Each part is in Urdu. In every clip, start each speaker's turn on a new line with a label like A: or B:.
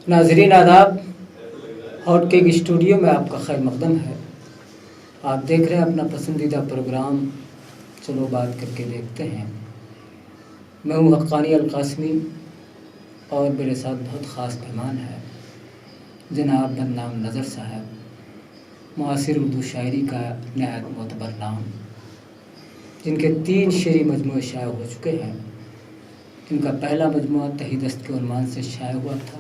A: ناظرین آداب، ہاٹ کیک اسٹوڈیو میں آپ کا خیر مقدم ہے۔ آپ دیکھ رہے ہیں اپنا پسندیدہ پروگرام چلو بات کر کے دیکھتے ہیں۔ میں ہوں حقانی القاسمی اور میرے ساتھ بہت خاص مہمان ہے جناب بدنام نظر صاحب، معاصر اردو شاعری کا نہایت معتبر نام، جن کے 3 شعری مجموعے شائع ہو چکے ہیں۔ ان کا پہلا مجموعہ تہی دست کے عنوان سے شائع ہوا تھا،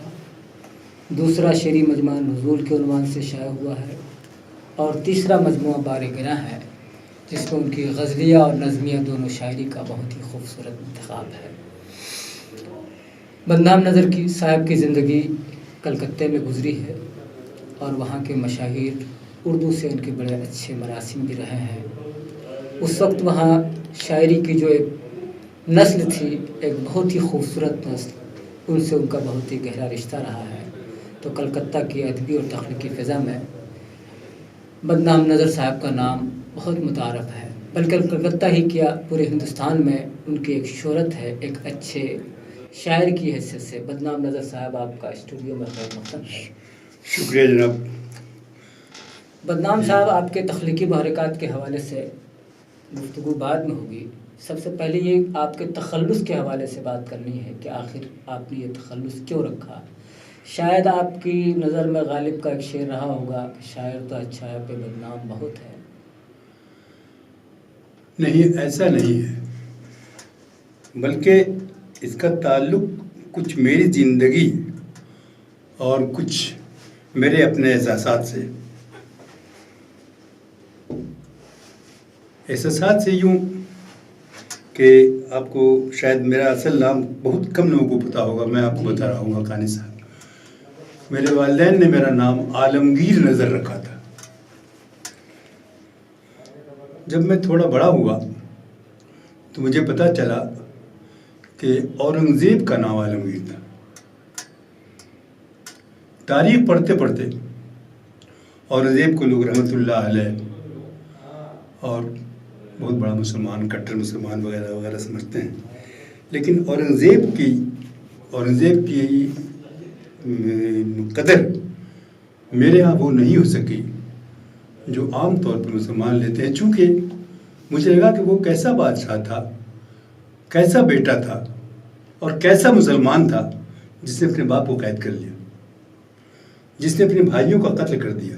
A: دوسرا شعری مجموعہ نزول کے عنوان سے شائع ہوا ہے، اور تیسرا مجموعہ بار گراں ہے، جس میں ان کی غزلیہ اور نظمیہ دونوں شاعری کا بہت ہی خوبصورت انتخاب ہے۔ بدنام نظر صاحب کی زندگی کلکتہ میں گزری ہے اور وہاں کے مشاہیر اردو سے ان کے بڑے اچھے مراسم بھی رہے ہیں۔ اس وقت وہاں شاعری کی جو ایک نسل تھی، ایک بہت ہی خوبصورت نسل، ان سے ان کا بہت ہی گہرا رشتہ رہا ہے۔ تو کلکتہ کی ادبی اور تخلیقی فضا میں بدنام نظر صاحب کا نام بہت متعارف ہے، بلکہ کلکتہ ہی کیا پورے ہندوستان میں ان کی ایک شہرت ہے، ایک اچھے شاعر کی حیثیت سے۔ بدنام نظر صاحب، آپ کا اسٹوڈیو میں خیر مقدم ہے۔
B: شکریہ جناب۔
A: بدنام صاحب، آپ کے تخلیقی محرکات کے حوالے سے گفتگو بعد میں ہوگی۔ سب سے پہلے یہ آپ کے تخلص کے حوالے سے بات کرنی ہے کہ آخر آپ نے یہ تخلص کیوں رکھا؟ شاید آپ کی نظر میں غالب کا ایک شعر رہا ہوگا کہ شاعر تو اچھا ہے پہ بدنام بہت ہے۔
B: نہیں، ایسا نہیں ہے، بلکہ اس کا تعلق کچھ میری زندگی اور کچھ میرے اپنے احساسات سے یوں کہ آپ کو شاید میرا اصل نام بہت کم لوگوں کو پتا ہوگا، میں آپ کو بتا رہا ہوں حقانی صاحب۔ میرے والدین نے میرا نام عالمگیر نظر رکھا تھا۔ جب میں تھوڑا بڑا ہوا تو مجھے پتا چلا کہ اورنگزیب کا نام عالمگیر تھا۔ تاریخ پڑھتے پڑھتے اورنگزیب کو لوگ رحمۃ اللہ علیہ اور بہت بڑا مسلمان، کٹر مسلمان وغیرہ وغیرہ سمجھتے ہیں، لیکن اورنگزیب کی قدر میرے ہاں وہ نہیں ہو سکی جو عام طور پر مسلمان لیتے ہیں، چونکہ مجھے لگا کہ وہ کیسا بادشاہ تھا، کیسا بیٹا تھا اور کیسا مسلمان تھا جس نے اپنے باپ کو قید کر لیا، جس نے اپنے بھائیوں کا قتل کر دیا،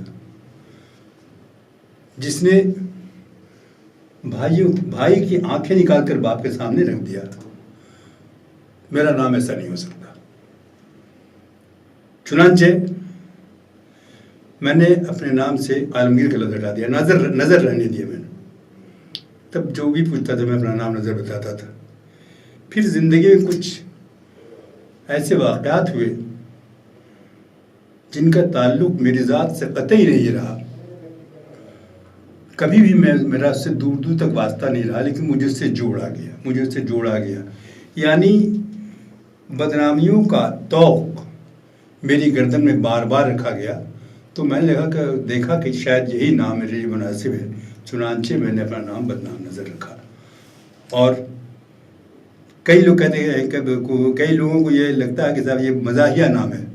B: جس نے بھائی کی آنکھیں نکال کر باپ کے سامنے رکھ دیا۔ میرا نام ایسا نہیں ہو سکتا۔ چنانچہ میں نے اپنے نام سے عالمگیر کا لفظ ہٹا دیا، نظر رہنے دیا میں نے۔ تب جو بھی پوچھتا تھا میں اپنا نام نظر بتاتا تھا۔ پھر زندگی میں کچھ ایسے واقعات ہوئے جن کا تعلق میری ذات سے قطعی نہیں رہا، کبھی بھی میرا اس سے دور دور تک واسطہ نہیں رہا، لیکن مجھے اس سے جوڑا گیا، یعنی بدنامیوں کا طوق میری گردن میں بار بار رکھا گیا۔ تو میں نے دیکھا کہ شاید یہی نام میرے لیے مناسب ہے، چنانچہ میں نے اپنا نام بدنام نظر رکھا۔ اور کئی لوگ کہتے ہیں کہ کئی لوگوں کو یہ لگتا ہے کہ صاحب یہ مزاحیہ نام ہے۔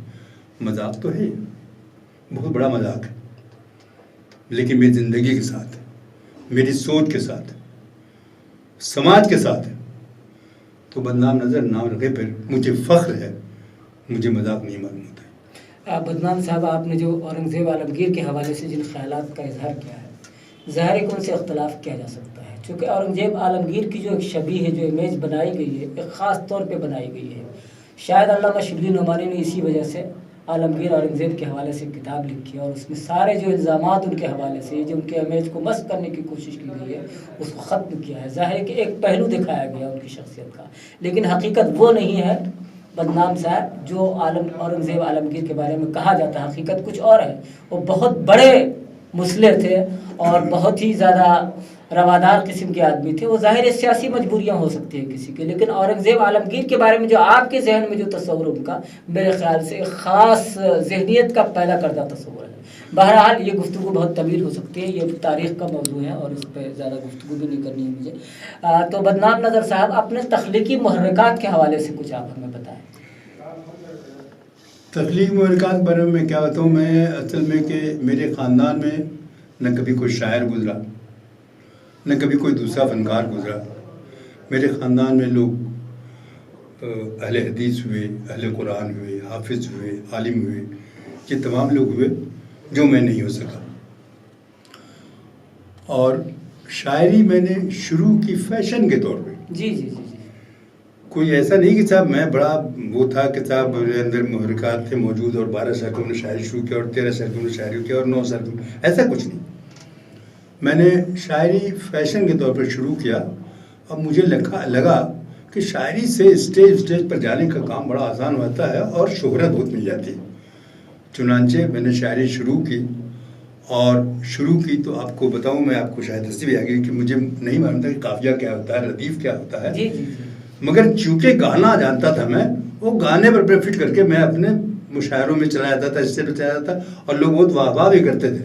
B: مذاق تو ہے، بہت بڑا مذاق ہے، لیکن میری زندگی کے ساتھ، میری سوچ کے ساتھ، سماج کے ساتھ تو بدنام نظر نام رکھے پھر مجھے فخر ہے، مجھے مذاق نہیں معلوم ہوتا ہے۔
A: بدنام صاحب، آپ نے جو اورنگزیب عالمگیر کے حوالے سے جن خیالات کا اظہار کیا ہے، ظاہر ہے کہ ان سے اختلاف کیا جا سکتا ہے، چونکہ اورنگزیب عالمگیر کی جو ایک شبیہ ہے، جو امیج بنائی گئی ہے، ایک خاص طور پہ بنائی گئی ہے۔ شاید علامہ شبلی نعمانی نے اسی وجہ سے عالمگیر اورنگزیب کے حوالے سے کتاب لکھی اور اس میں سارے جو الزامات ان کے حوالے سے، جو ان کے امیج کو مسخ کرنے کی کوشش کی گئی ہے، اس کو ختم کیا ہے۔ ظاہر ہے کہ ایک پہلو دکھایا گیا ان کی شخصیت کا، لیکن حقیقت وہ نہیں ہے بدنام صاحب جو اورنگزیب عالمگیر کے بارے میں کہا جاتا ہے۔ حقیقت کچھ اور ہے۔ وہ بہت بڑے مسلح تھے اور بہت ہی زیادہ روادار قسم کے آدمی تھے۔ وہ ظاہر سیاسی مجبوریاں ہو سکتی ہیں کسی کے، لیکن اورنگزیب عالمگیر کے بارے میں جو آپ کے ذہن میں جو تصور ان کا، میرے خیال سے ایک خاص ذہنیت کا پیدا کردہ تصور ہے۔ بہرحال یہ گفتگو بہت طویل ہو سکتی ہے، یہ تاریخ کا موضوع ہے اور اس پہ زیادہ گفتگو بھی نہیں کرنی ہے مجھے۔ تو بدنام نظر صاحب، اپنے تخلیقی محرکات کے حوالے سے کچھ آپ ہمیں بتائیں۔
B: تخلیق محرکات کے بارے میں کیا بتاؤں میں، اصل میں کہ میرے خاندان میں نہ کبھی کوئی شاعر گزرا، نہ کبھی کوئی دوسرا فنکار گزرا. میرے خاندان میں لوگ اہل حدیث ہوئے، اہل قرآن ہوئے، حافظ ہوئے، عالم ہوئے، یہ تمام لوگ ہوئے جو میں نہیں ہو سکا. اور شاعری میں نے شروع کی فیشن کے طور پہ.
A: جی جی جی جی.
B: کوئی ایسا نہیں کہ صاحب میں بڑا وہ تھا کہ صاحب میرے اندر محرکات تھے موجود اور 12 سال میں نے شاعری شروع کیا اور 13 سال میں نے شاعری کیا اور 9 سال میں، ایسا کچھ نہیں. میں نے شاعری فیشن کے طور پر شروع کیا. اب مجھے لگا کہ شاعری سے اسٹیج پر جانے کا کام بڑا آسان ہوتا ہے اور شہرت بہت مل جاتی ہے. چنانچہ میں نے شاعری شروع کی تو آپ کو بتاؤں، میں آپ کو شاید ہنسی بھی آ گئی کہ مجھے نہیں معلوم تھا کہ قافیہ کیا ہوتا ہے، ردیف کیا ہوتا ہے.
A: جی جی جی.
B: مگر چونکہ گانا جانتا تھا میں، وہ گانے پر فٹ کر کے میں اپنے مشاعروں میں چلا جاتا تھا، اس سے چلا جاتا تھا اور لوگ بہت واہ واہ بھی کرتے تھے.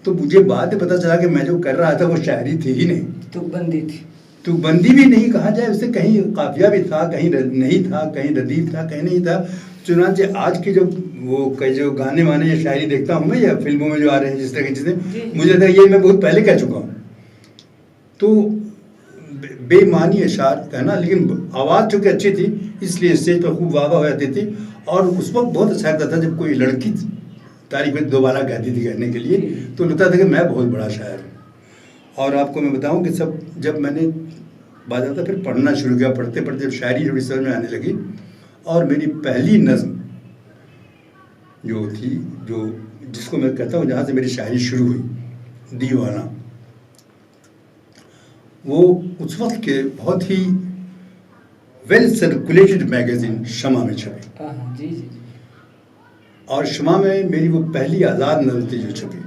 B: تو مجھے بعد میں پتہ چلا کہ میں جو کر رہا تھا وہ شاعری تھی ہی نہیں،
A: تک بندی تھی.
B: تو بندی بھی نہیں کہا جائے اسے، کہیں قافیہ بھی تھا، کہیں نہیں تھا، کہیں ردیف تھا، کہیں نہیں تھا. چنانچہ آج کی جو گانے وانے یا شاعری دیکھتا ہوں میں یا فلموں میں جو آ رہے ہیں جس طرح کی چیزیں، مجھے لگتا ہے یہ میں بہت پہلے کہہ چکا ہوں. تو بے معنی اشعار کہنا، لیکن آواز چونکہ اچھی تھی اس لیے اسٹیج پر خوب واہ واہ ہو جاتی تھی. اور اس وقت بہت اچھا لگتا تھا جب کوئی لڑکی تعریف میں دوبارہ کہتی تھی کہنے کے لیے، تو لگتا تھا کہ میں بہت بڑا شاعر ہوں. اور آپ کو میں بتاؤں کہ جب میں نے باضابطہ پھر پڑھنا شروع کیا، پڑھتے پڑھتے جب شاعری تھوڑی سمجھ میں آنے لگی، اور میری پہلی نظم جو تھی، جس کو میں کہتا ہوں جہاں سے میری شاعری شروع ہوئی، دیوانہ، وہ اس وقت کے بہت ہی ویل سرکولیٹڈ میگزین شمع میں چھپی.
A: جی جی.
B: اور شمع میں میری وہ پہلی آزاد نظم تھی جو چھپی.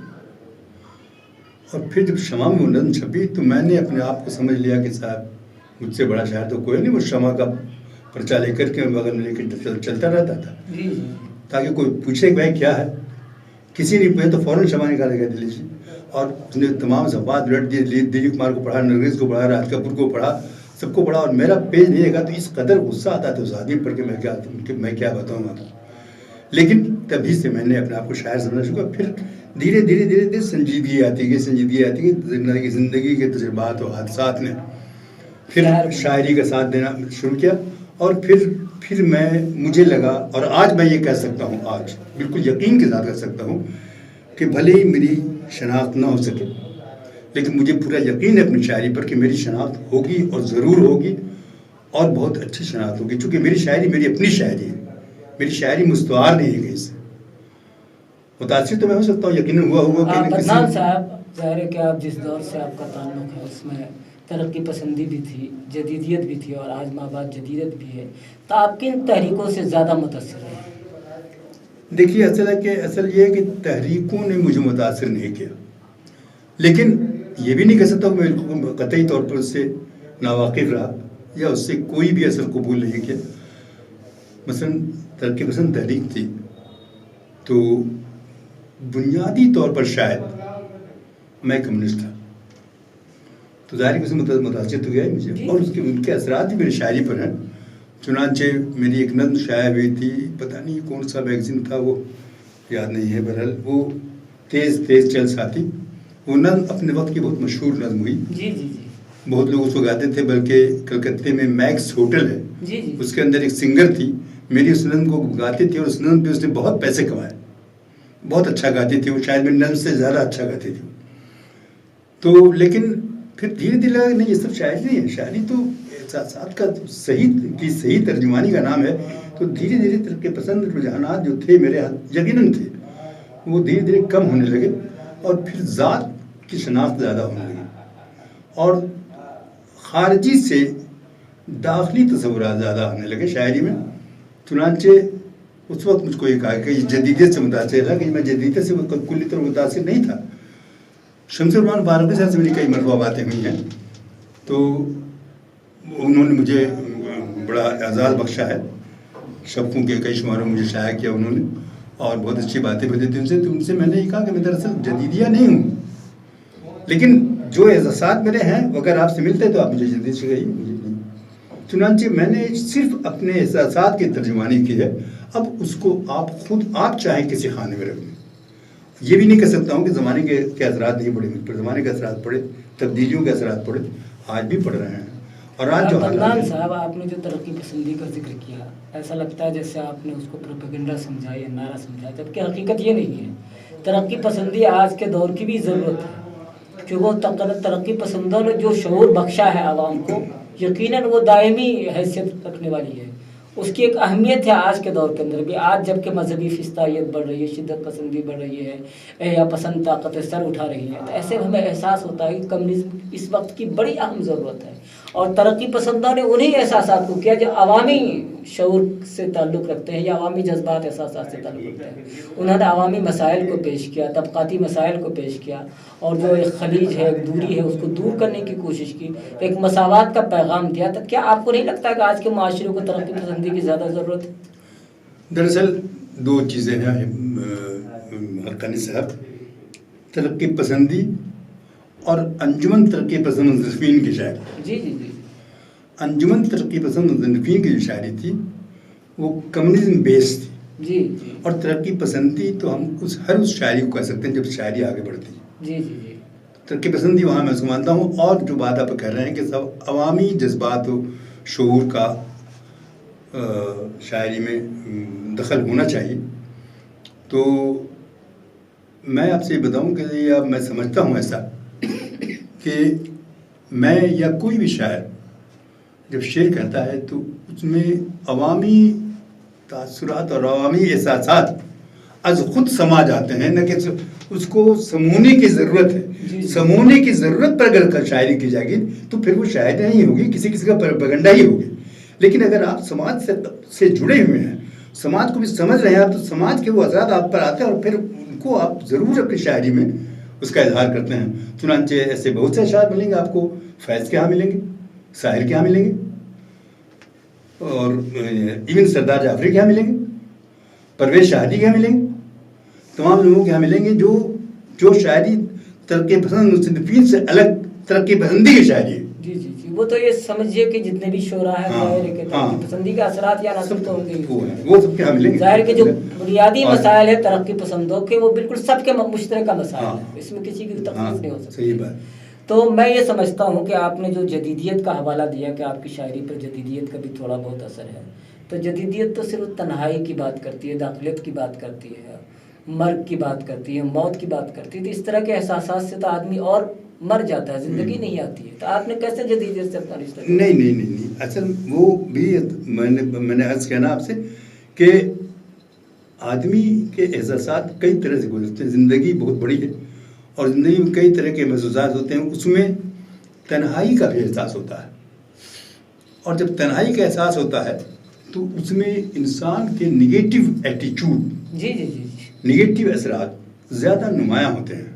B: اور پھر جب شمع میں وہ نظم چھپی تو میں نے اپنے آپ کو سمجھ لیا کہ صاحب مجھ سے بڑا شاعر تو کوئی نہیں. وہ شمع کا پرچہ لے کر کے بغل میں لے کے چلتا رہتا تھا تاکہ کوئی پوچھے کہ بھائی کیا ہے. کسی نے پوچھا تو فوراً شمع نکال کے دلی سے، اور اس نے تمام صفحات الٹ دیے. دلیپ کمار کو پڑھا، نرگس کو پڑھا، راج کپور کو پڑھا، سب کو پڑھا. اور میرا پیج نہیں لگا تو اس قدر غصہ آتا تھا اس آدمی پر کہ میں کیا بتاؤں گا. لیکن تبھی سے میں نے اپنے آپ کو شاعر سمجھنا شروع کیا. پھر دھیرے دھیرے سنجیدگی آتی گئی زندگی کے تجربات و حادثات نے پھر شاعری کا ساتھ دینا شروع کیا. اور پھر مجھے لگا، اور آج میں یہ کہہ سکتا ہوں، آج بالکل یقین کے ساتھ کہہ سکتا ہوں کہ بھلے ہی میری شناخت نہ ہو سکے، لیکن مجھے پورا یقین ہے اپنی شاعری پر کہ میری شناخت ہوگی اور ضرور ہوگی، اور بہت اچھی شناخت ہوگی. چونکہ میری شاعری میری اپنی شاعری ہے، میری شاعری مستعار نہیں ہے کہیں سے. متاثر تو میں ہو سکتا ہوں، یقیناً ہوا ہوگا.
A: عدنان صاحب، ظاہر ہے کہ آپ جس دور سے آپ کا تعلق ہے اس میں ترقی پسندی بھی تھی، جدیدیت بھی تھی، اور آج ماں بعد جدیدت بھی ہے، تو آپ کن تحریکوں سے زیادہ متاثر ہیں؟
B: دیکھیے، اصل یہ ہے کہ تحریکوں نے مجھے متاثر نہیں کیا، لیکن یہ بھی نہیں کہہ سکتا کہ میں قطعی طور پر اس سے ناواقف رہا یا اس سے کوئی بھی اثر قبول نہیں کیا. مثلاً ترقی پسند تحریک تھی تو بنیادی طور پر شاید میں کمیونسٹ تھا، تو ظاہر ہے کہ متاثر تو گیا ہی مجھے، اور ان کے اثرات بھی میری شاعری پر ہیں. چنانچہ میری ایک نظم شائع ہوئی تھی، پتہ نہیں کون سا میگزین تھا، وہ یاد نہیں ہے. بہرحال وہ تیز چل ساتھی، وہ نظم اپنے وقت کی بہت مشہور نظم ہوئی.
A: جی جی جی.
B: بہت لوگ اس کو گاتے تھے، بلکہ کلکتے میں میکس ہوٹل ہے،
A: جی جی،
B: اس کے اندر ایک سنگر تھی، میری اس نظم کو گاتی تھی، اور اس نظم پہ اس نے بہت پیسے کمائے. بہت اچھا گاتی تھی وہ، شاید میری نظم سے زیادہ اچھا گاتی تھی. تو لیکن پھر دھیرے دھیرے لگا کہ نہیں، یہ سب شاعری نہیں ہے، شاعری تو احساسات کا صحیح ترجمانی کا نام ہے. تو دھیرے دھیرے ترقی پسند رجحانات جو تھے میرے ہاتھ یقیناً تھے، وہ دھیرے دھیرے کم ہونے لگے، اور پھر ذات کی شناخت زیادہ ہونے لگی، اور خارجی سے داخلی تصورات زیادہ ہونے لگے شاعری میں. چنانچہ اس وقت مجھ کو یہ کہا کہ یہ جدیدیت سے متاثر تھا، کہ میں جدیدیت سے کلی طور متاثر نہیں تھا. شمس الرحمان فاروقی صاحب سے میری کئی مرتبہ باتیں ہوئی ہیں، تو انہوں نے مجھے بڑا اعزاز بخشا ہے، شبقوں کے کئی شماروں مجھے شائع کیا انہوں نے، اور بہت اچھی باتیں بھی دی تھی ان سے میں نے یہ کہا کہ میں دراصل جدیدیہ نہیں ہوں، لیکن جو احساسات میرے ہیں اگر آپ سے ملتے تو آپ مجھے جدید سے کہیے، مجھے نہیں. چنانچہ میں نے صرف اپنے احساسات کی ترجمانی کی ہے، اب اس کو آپ چاہیں کسی خانے میں رکھ دیں. یہ بھی نہیں کہہ سکتا ہوں کہ زمانے کے اثرات نہیں پڑے مجھ پر، زمانے کے اثرات پڑے، تبدیلیوں کے اثرات پڑے، آج بھی پڑ رہے ہیں. اور آج جو
A: عدنان صاحب، آپ نے جو ترقی پسندی کا ذکر کیا، ایسا لگتا ہے جیسے آپ نے اس کو پروپیگنڈا سمجھا یا نعرہ سمجھا، جبکہ حقیقت یہ نہیں ہے. ترقی پسندی آج کے دور کی بھی ضرورت ہے، کہ وہ ترقی پسندوں نے جو شعور بخشا ہے عوام کو، یقیناً وہ دائمی حیثیت رکھنے والی ہے. اس کی ایک اہمیت ہے آج کے دور کے اندر بھی. آج جب کہ مذہبی فسطائیت بڑھ رہی ہے، شدت پسندی بڑھ رہی ہے، یا پسند طاقت سر اٹھا رہی ہے، تو ایسے ہمیں احساس ہوتا ہے کہ کمیونزم اس وقت کی بڑی اہم ضرورت ہے. اور ترقی پسندوں نے انہی احساسات کو کیا جو عوامی شعور سے تعلق رکھتے ہیں یا عوامی جذبات احساسات سے تعلق رکھتے ہیں. انہوں نے عوامی مسائل کو پیش کیا، طبقاتی مسائل کو پیش کیا، اور جو ایک خلیج ہے، ایک دوری ہے، اس کو دور کرنے کی کوشش کی، ایک مساوات کا پیغام دیا. تو کیا آپ کو نہیں لگتا کہ آج کے معاشرے کو ترقی پسندی کی زیادہ ضرورت ہے؟
B: دراصل دو چیزیں ہیں حقانی صاحب، ترقی پسندی اور انجمن ترقی پسند مصنفین کی شاعری.
A: جی جی جی.
B: انجمن ترقی پسند مصنفین کی جو شاعری تھی وہ کمیونزم بیس تھی.
A: جی جی.
B: اور ترقی پسندی تو ہم ہر اس شاعری کو کہہ سکتے ہیں جب شاعری آگے بڑھتی ہے.
A: جی جی جی.
B: ترقی پسندی وہاں میں اس کو مانتا ہوں. اور جو بات آپ کہہ رہے ہیں کہ سب عوامی جذبات و شعور کا شاعری میں دخل ہونا چاہیے، تو میں آپ سے یہ بتاؤں کہ میں سمجھتا ہوں ایسا کہ میں یا کوئی بھی شاعر جب شعر کہتا ہے تو اس میں عوامی تاثرات اور عوامی احساسات از خود سما جاتے ہیں، نہ کہ اس کو سمونے کی ضرورت ہے. سمونے کی ضرورت پر اگر شاعری کی جائے گی تو پھر وہ شاعری نہیں ہوگی، کسی کا پروپیگنڈا ہی ہوگی. لیکن اگر آپ سماج سے جڑے ہوئے ہیں، سماج کو بھی سمجھ رہے ہیں آپ، تو سماج کے وہ اثرات آپ پر آتے ہیں اور پھر ان کو آپ ضرور اپنی شاعری میں اس کا اظہار کرتے ہیں. چنانچہ ایسے بہت سے اشعار ملیں گے آپ کو، فیض کے ہاں ملیں گے، ساحر کے ہاں ملیں گے، اور ایون سردار جعفری کے ہاں ملیں گے، پرویز شاہدی کے ہاں ملیں گے، تمام لوگوں کے ہاں ملیں گے جو شاعری ترقی پسند مصنفین سے الگ ترقی پسندی کی شاعری ہے.
A: جی جی جی. وہ تو یہ سمجھیے کہ جتنے بھی شعراء ہیں ظاہر ہے کہ ترقی پسندی کے اثرات یا نصب تو ہوں گے،
B: وہ سب کے ہاں ملیں گے.
A: ظاہر کہ جو بنیادی مسائل ہے ترقی پسندوں کے وہ بالکل سب کے مشترکہ مسائل ہیں، اس میں کسی کی تفصیل نہیں ہو سکتی.
B: صحیح بات.
A: تو میں یہ سمجھتا ہوں کہ آپ نے جو جدیدیت کا حوالہ دیا کہ آپ کی شاعری پر جدیدیت کا بھی تھوڑا بہت اثر ہے، تو جدیدیت تو صرف تنہائی کی بات کرتی ہے، داخلیت کی بات کرتی ہے، مرگ کی بات کرتی ہے، موت کی بات کرتی ہے. تو اس طرح کے احساسات سے تو آدمی اور مر جاتا ہے، زندگی نہیں آتی ہے. تو آپ نے کیسے جدیدیت سے اپنا رشتہ؟
B: نہیں اصل وہ بھی میں نے عرض کہنا آپ سے کہ آدمی کے احساسات کئی طرح سے گزرتے ہیں. زندگی بہت بڑی ہے اور زندگی میں کئی طرح کے محسوسات ہوتے ہیں. اس میں تنہائی کا بھی احساس ہوتا ہے، اور جب تنہائی کا احساس ہوتا ہے تو اس میں انسان کے نگیٹو ایٹیچیوڈ،
A: جی جی جی
B: نگیٹو اثرات زیادہ نمایاں ہوتے ہیں.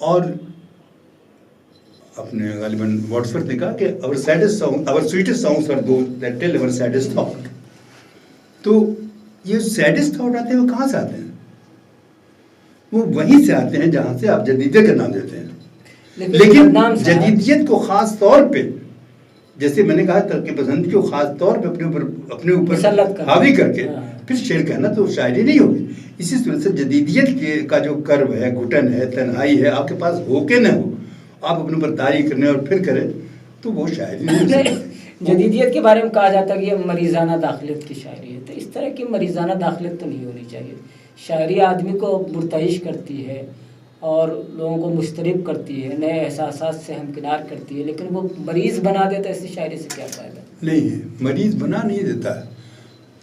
B: اور اپنے غالباً واٹسورتھ نے کہا کہ our sweetest songs are those that tell our saddest thought. تو یہ سیڈسٹ تھاٹ آتے ہیں وہ کہاں سے آتے ہیں؟ وہ وہیں سے آتے ہیں جہاں سے آپ جدیدیت کا نام دیتے ہیں. لیکن جدیدیت کو خاص طور پہ، جیسے میں نے کہا ترقی پسندی کو خاص طور پہ اپنے اوپر حاوی کر کے پھر شعر کہنا تو شاعری نہیں ہوگی. اسی صورت سے جدیدیت کا جو کرو ہے، گھٹن ہے، تنہائی ہے، آپ کے پاس ہو کے نہ ہو، آپ اپنے اوپر تاریخ کرنے اور پھر کریں تو وہ شاعری نہیں.
A: جدیدیت کے بارے میں کہا جاتا ہے کہ یہ مریضانہ داخلیت کی شاعری ہے. تو اس طرح کی مریضانہ داخلیت تو نہیں ہونی چاہیے. شاعری آدمی کو مرتعش کرتی ہے اور لوگوں کو مسترب کرتی ہے، نئے احساسات سے ہمکنار کرتی ہے، لیکن وہ مریض بنا دیتا ہے. ایسی شاعری سے کیا فائدہ؟ نہیں ہے،
B: مریض بنا نہیں دیتا ہے.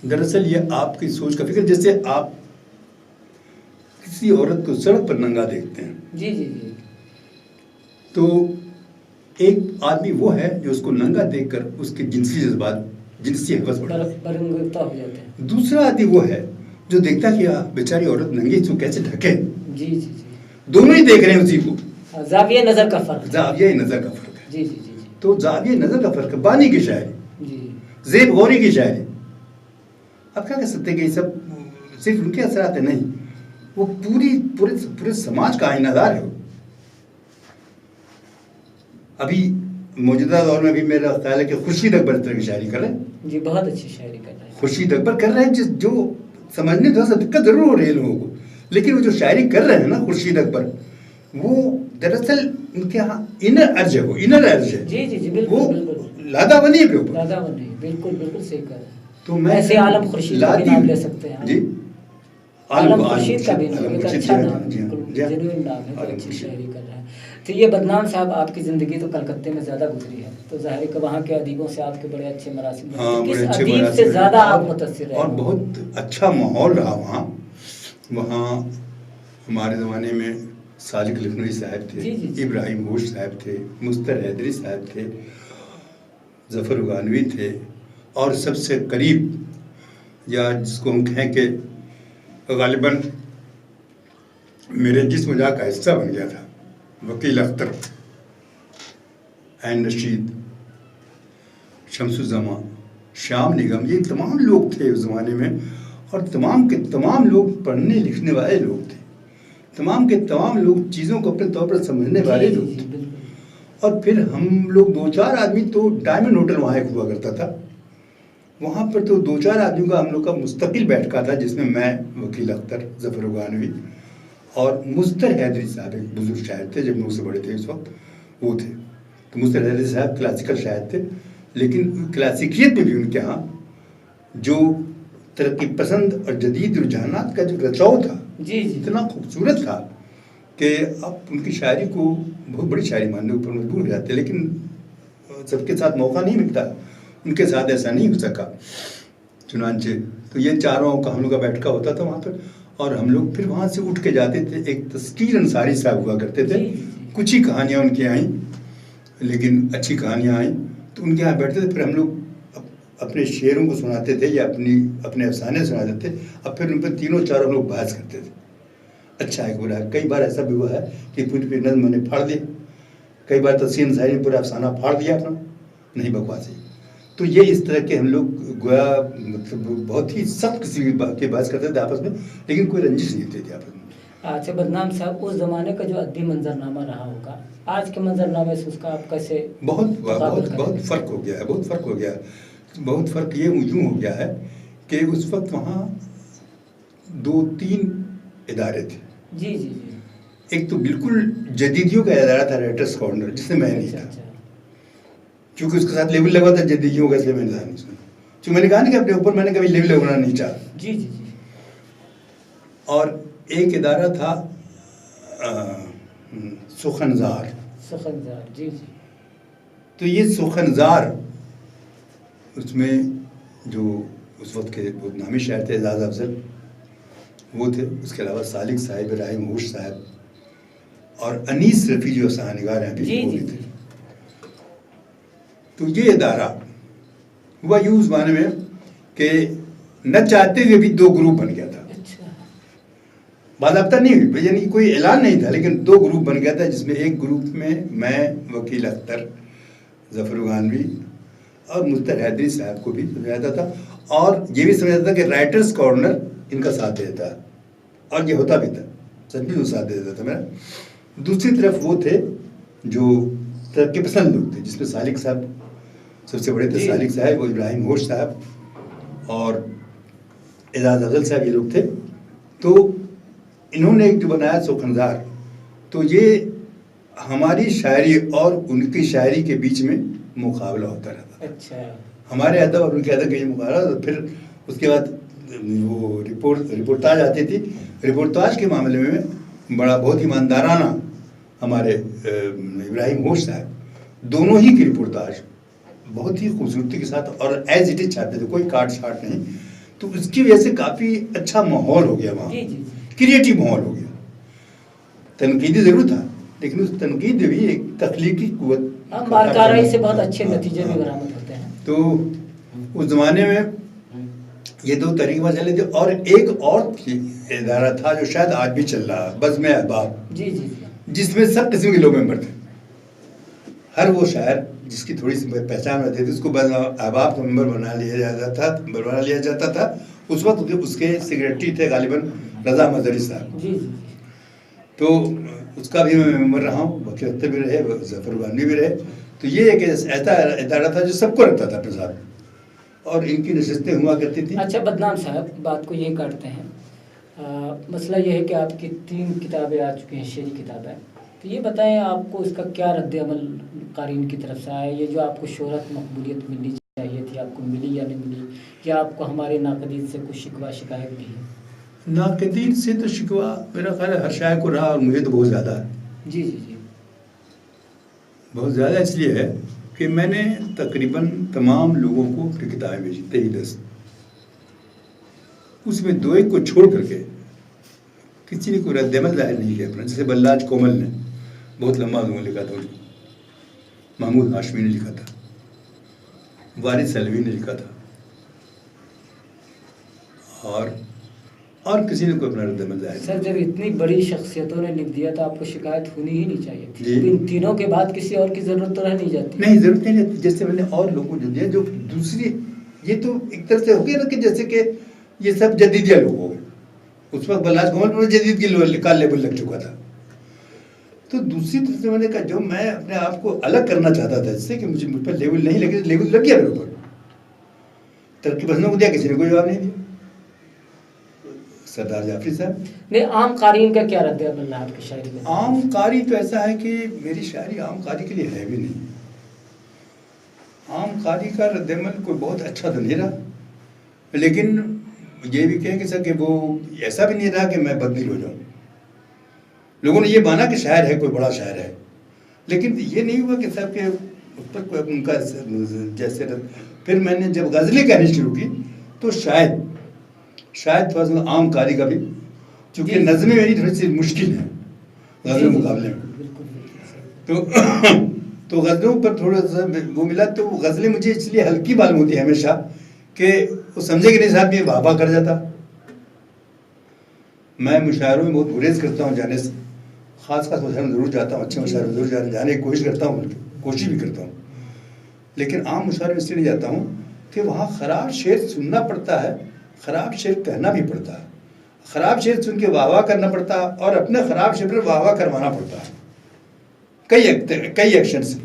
B: دراصل یہ آپ کی سوچ کا فکر، جیسے آپ کسی عورت کو سڑک پر ننگا دیکھتے ہیں.
A: جی جی جی.
B: تو ایک آدمی وہ ہے جو اس کو ننگا دیکھ کر اس کے جنسی جذبات، جنسی حوث
A: برنگتا ہو جاتے ہیں.
B: دوسرا آدمی وہ ہے جو دیکھتا کہ بیچاری عورت ننگی تو کیسے ڈھکے.
A: جی جی جی.
B: دونوں ہی دیکھ رہے ہیں اسی کو.
A: زاویہ نظر کا فرق.
B: زاویہ نظر کا فرق ہے.
A: جی جی جی.
B: تو زاویہ نظر کا فرق ہے. بانی کی شاعری،
A: جی،
B: زیب غوری کی شاعری، آپ کیا کہہ سکتے ہیں کہ یہ سب صرف ان کے اثرات ہیں؟ نہیں، وہ پورے سماج کا آئینہ دار ہے. ابھی موجودہ دور میں بھی میرا خیال ہے کہ خورشید اکبر اس طرح کی شاعری کر رہے ہیں.
A: جی، بہت اچھی شاعری کر رہے ہیں.
B: خورشید اکبر کر رہے ہیں جو سمجھنے تھوڑا سا دقت ضرور ہو رہی ہے لوگوں کو، لیکن وہ جو شاعری کر رہے ہیں نا خورشید اکبر، وہ دراصل ان کے یہاں انر ارج ہے، وہ انر ارج ہے،
A: جی جی جی بالکل
B: وہ
A: بالکل
B: لادہ بنی کے اوپر.
A: دادا بن رہی بالکل بالکل صحیح کر رہے ہیں.
B: تو میں
A: ایسے عالم خورشید کا بھی نام لے سکتے ہیں.
B: جی
A: عالم خورشید کا بھی نام ایک اچھا نام،
B: جی
A: بالکل
B: ہاں
A: جنوین نام ہے،
B: عالم
A: اچھی
B: خورشید.
A: شاعری کر رہے ہیں. تو یہ بدنام صاحب آپ کی زندگی تو کلکتے میں زیادہ گزری ہے، تو ظاہر ہے کہ وہاں کے ادیبوں سے آپ کے بڑے اچھے مراسم رہے.
B: ہاں
A: تو
B: بڑے
A: کس
B: اچھے
A: ادیب
B: مراسم
A: سے
B: رہے.
A: زیادہ آپ متاثر رہے؟
B: اور بہت اچھا ماحول رہا وہاں. وہاں ہمارے زمانے میں سالک لکھنوی صاحب تھے،
A: جی جی جی.
B: ابراہیم ہوش صاحب تھے، مستر حیدری صاحب تھے، ظفر اگانوی تھے، اور سب سے قریب یا جس کو ہم کہیں کہ غالباً میرے جسم جا کا حصہ بن گیا تھا، وکیل اختر، عین رشید، شمس الزماں، شیام نگم. یہ تمام لوگ تھے اس زمانے میں، اور تمام کے تمام لوگ پڑھنے لکھنے والے لوگ تھے، تمام کے تمام لوگ چیزوں کو اپنے طور پر سمجھنے والے لوگ تھے. اور پھر ہم لوگ 2-4 آدمی، تو ڈائمنڈ ہوٹل وہاں ایک ہوا کرتا تھا، وہاں پر تو 2-4 آدمیوں کا ہم لوگ کا مستقل بیٹھکا تھا، جس میں وکیل اختر، ظفر اگانوی اور مستر حیدری صاحب، ایک بزرگ شاعر تھے، جب لوگ سے بڑے تھے اس وقت، وہ تھے. تو مستر حیدری صاحب کلاسیکل شاعر تھے، لیکن کلاسیکیت میں بھی ان کے ہاں جو ترقی پسند اور جدید رجحانات کا جو رچاؤ تھا،
A: جی جی
B: اتنا خوبصورت تھا کہ آپ ان کی شاعری کو بہت بڑی شاعری ماننے اوپر مجبور ہو جاتے. لیکن سب کے ساتھ موقع نہیں ملتا، ان کے ساتھ ایسا نہیں ہو سکا. چنانچہ تو یہ چاروں کا ہم لوگ کا بیٹھکا ہوتا تھا وہاں پر، اور ہم لوگ پھر وہاں سے اٹھ کے جاتے تھے. ایک تذکیر انصاری صاحب ہوا کرتے تھے، کچھ ہی کہانیاں ان کی آئیں، لیکن اچھی کہانیاں آئیں، تو ان کے یہاں بیٹھتے تھے. پھر ہم لوگ اپنے شعروں کو سناتے تھے یا اپنے افسانے سناتے تھے، اب پھر ان پہ تینوں چاروں ہم لوگ بحث کرتے تھے، اچھا ہے برا ہے. کئی بار ایسا بھی ہوا ہے کہ پوری نظم میں نے پھاڑ دی، کئی بار تفسیر انصاری نے پورا افسانہ پھاڑ دیا اپنا، نہیں بکواسی. تو یہ اس طرح کے ہم لوگ گویا مطلب بہت ہی سخت قسم کی بحث کرتے تھے آپس میں، لیکن کوئی رنجش نہیں ہوتی تھی آپس میں.
A: اچھا بدنام صاحب، اس زمانے کا جو ادبی منظرنامہ رہا ہوگا، آج کے منظرنامے سے اس کا آپ کیسے
B: بہت فرق ہو گیا ہے، بہت فرق ہو گیا ہے. بہت فرق یہ یوں ہو گیا ہے کہ اس وقت وہاں 2-3 ادارے تھے.
A: جی جی جی.
B: ایک تو بالکل جدیدیوں کا ادارہ تھا رائٹرز کارنر، جس میں میں نہیں تھا، چونکہ اس کے ساتھ لیبل لگا تھا جدیدیوں کا، اس لیے میں نے اس میں، چونکہ میں نے کہا نا کہ اپنے اوپر میں نے کبھی لیبل لگانا نہیں چاہا.
A: جی جی جی.
B: اور ایک ادارہ تھا سخنزار.
A: جی جی.
B: تو یہ سخنزار، اس میں جو اس وقت کے بہت نامی شاعر تھے اعجاز افضل، وہ تھے. اس کے علاوہ سالک صاحب، ابراہیم ہوش صاحب، اور انیس رفیع جو افسانہ نگار ہیں ابھی، وہ بھی تھے. تو یہ ادارہ ہوا یوں اس زمانے میں کہ نہ چاہتے ہوئے بھی 2 گروپ بن گیا تھا. باضابطہ نہیں ہوئی، یعنی کوئی اعلان نہیں تھا، لیکن 2 گروپ بن گیا تھا، جس میں ایک گروپ میں وکیل اختر، ظفر اگانوی اور مستر حیدری صاحب کو بھی سمجھاتا تھا، اور یہ بھی سمجھاتا تھا کہ رائٹرز کارنر ان کا ساتھ دیتا ہے، اور یہ ہوتا بھی تھا، سچ بھی وہ ساتھ دیتا تھا میرا. دوسری طرف وہ تھے جو ترقی پسند لوگ تھے، جس میں سالک صاحب سب سے بڑے تھے. سالک صاحب اور ابراہیم ہوش صاحب اور اعجاز افضل صاحب، یہ لوگ تھے. تو انہوں نے ایک جو بنایا سخنزار، تو یہ ہماری شاعری اور ان کی شاعری کے بیچ میں مقابلہ ہوتا رہتا.
A: اچھا. ہمارے
B: ادب اور ان کے ادب کا یہ مقابلہ. پھر اس کے بعد وہ رپورتاج آتی تھی. رپورتاج کے معاملے میں بہت ایماندارانہ ہمارے ابراہیم ہوش صاحب دونوں ہی کی رپورتاج بہت ہی خوبصورتی کے ساتھ اور ایز اٹ از چھاپتے تھے، کوئی کاٹ شاٹ نہیں. تو اس کی وجہ سے کافی اچھا ماحول ہو گیا وہاں، کریٹو ماحول ہو گیا. تنقیدی ضرور تھا، لیکن اس تنقید میں بھی ایک تخلیقی قوت،
A: کارکردگی سے بہت اچھے نتیجے بھی برآمد ہوتے ہیں.
B: تو اس زمانے میں یہ 2 تحریک چلے تھے. اور ایک اور ادارہ تھا جو شاید آج بھی چل رہا ہے، بزم احباب.
A: جی جی.
B: جس میں سب قسم کے لوگ ممبر تھے. ہر وہ شاعر جس کی تھوڑی سی پہچان ہوتی تھی، اس کو بزم احباب کا ممبر بنا لیا جاتا تھا. اس وقت اس کے سیکریٹری تھے غالباً رضا مظہری صاحب.
A: جی.
B: تو اس کا بھی میں ممبر رہا ہوں، وکیل اختر بھی رہے، ظفر اگانوی بھی رہے. تو یہ ایک ایسا ادارہ تھا جو سب کو رکھتا تھا اپنے ساتھ. اور ان کی نشستیں ہوا کرتی تھیں.
A: اچھا بدنام صاحب، بات کو یہ کاٹتے ہیں. مسئلہ یہ ہے کہ آپ کی 3 کتابیں آ چکی ہیں، شعری کتابیں. تو یہ بتائیں آپ کو اس کا کیا رد عمل قارئین کی طرف سے آیا؟ یہ جو آپ کو شہرت مقبولیت ملنی چاہیے تھی، آپ کو ملی یا نہیں ملی؟ یا آپ کو ہمارے ناقدین سے کچھ شکوہ شکایت بھی ہے؟
B: ناقدین سے تو شکوہ میرا خیال ہے ہر شاعر کو رہا، اور مجھے تو بہت زیادہ ہے.
A: جی جی جی.
B: بہت زیادہ اس لیے ہے کہ میں نے تقریباً تمام لوگوں کو اپنی کتابیں بھیجی 23. اس میں 2-1 کو چھوڑ کر کے کسی نے کوئی رد عمل ظاہر نہیں کیا اپنا. جیسے بلراج کومل نے بہت لمبا مضمون لکھا تھا، محمود ہاشمی نے لکھا تھا، وارث سلوی نے لکھا تھا، اور کسی نے کوئی اپنا رد عمل ظاہر.
A: سر جب اتنی بڑی شخصیتوں نے لکھ دیا تو آپ کو شکایت ہونی ہی نہیں چاہیے تھی.
B: جی.
A: ان تینوں کے بعد کسی اور کی ضرورت تو رہ نہیں جاتی.
B: نہیں، ضرورت نہیں رہتی. جیسے میں نے اور لوگوں کو جو دیا، جو دوسری، یہ تو ایک طرح سے ہو گیا نا کہ جیسے کہ یہ سب جدیدیہ لوگ ہو گئے. اس وقت بلراج کومل پر جدید کا لیبل لگ چکا تھا. تو دوسری طرف سے میں نے کہا جو میں اپنے آپ کو الگ کرنا چاہتا تھا، جس سے کہ مجھ پر لیبل نہیں لگے، لیبل لگ گیا میرے اوپر. ترقی پسندوں کو دیا، کسی نے کوئی جواب نہیں دیا. سردار جعفری صاحب.
A: نہیں، عام قارئین کا کیا رد عمل ہے آپ کی شاعری میں؟
B: عام قاری تو ایسا ہے کہ میری شاعری عام قاری کے لیے ہے بھی نہیں. عام قاری کا رد عمل کوئی بہت اچھا تو نہیں رہا، لیکن یہ بھی کہیں کہ سر کہ وہ ایسا بھی نہیں رہا کہ میں بددل ہو جاؤں. لوگوں نے یہ مانا کہ شاعر ہے، کوئی بڑا شاعر ہے، لیکن یہ نہیں ہوا کہ سب کے اس پر کوئی ان کا جیسے. پھر میں نے جب غزلیں کہنی شروع کی تو شاید تھوڑا سا عام قاری کا بھی، چونکہ نظمیں میری تھوڑی سی مشکل ہیں غزلوں مقابلے میں، تو غزلوں پر تھوڑا سا وہ ملا. تو غزلیں مجھے اس لیے ہلکی معلوم ہوتی ہے ہمیشہ کہ وہ سمجھے کہ نہیں صاحب یہ واہ کر جاتا. میں مشاعروں میں بہت گریز کرتا ہوں جانے سے، خاص مشاعروں میں ضرور جاتا ہوں، اچھے مشاعروں میں ضرور جانے کی کوشش کرتا ہوں، کوشش بھی کرتا ہوں. لیکن عام مشاعرے میں اس لیے نہیں جاتا ہوں کہ وہاں خراب شعر سننا پڑتا ہے، خراب شعر کہنا بھی پڑتا ہے، خراب شعر سن کے واہ کرنا پڑتا ہے، اور اپنے خراب شعر پر واہ کروانا پڑتا ہے کئی ایکشن سے.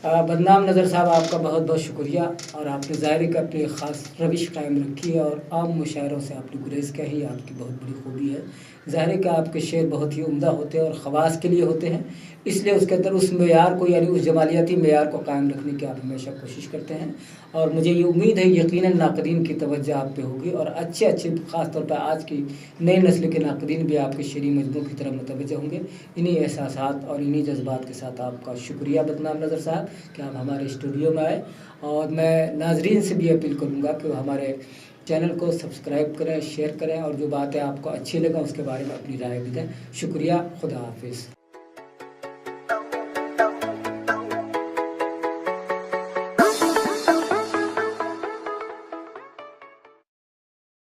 A: بدنام نظر صاحب، آپ کا بہت بہت شکریہ. اور آپ نے ظاہر کہ اپنی خاص روش قائم رکھی ہے اور عام مشاعروں سے آپ نے گریز کیا ہی آپ کی بہت بڑی خوبی ہے. ظاہر ہے کہ آپ کے شعر بہت ہی عمدہ ہوتے ہیں اور خواص کے لیے ہوتے ہیں، اس لیے اس کے اندر اس معیار کو، یعنی اس جمالیاتی معیار کو قائم رکھنے کی آپ ہمیشہ کوشش کرتے ہیں. اور مجھے یہ امید ہے یقیناً ناقدین کی توجہ آپ پہ ہوگی، اور اچھے خاص طور پہ آج کی نئی نسل کے ناقدین بھی آپ کے شعری مجموعوں کی طرف متوجہ ہوں گے. انہی احساسات اور انہی جذبات کے ساتھ آپ کا شکریہ بدنام نظر صاحب کہ آپ ہمارے اسٹوڈیو میں آئے. اور میں ناظرین سے بھی اپیل کروں گا کہ وہ ہمارے چینل کو سبسکرائب کریں، شیئر کریں، اور جو باتیں آپ کو اچھی لگیں اس کے بارے میں اپنی رائے بھی دیں. شکریہ. خدا حافظ.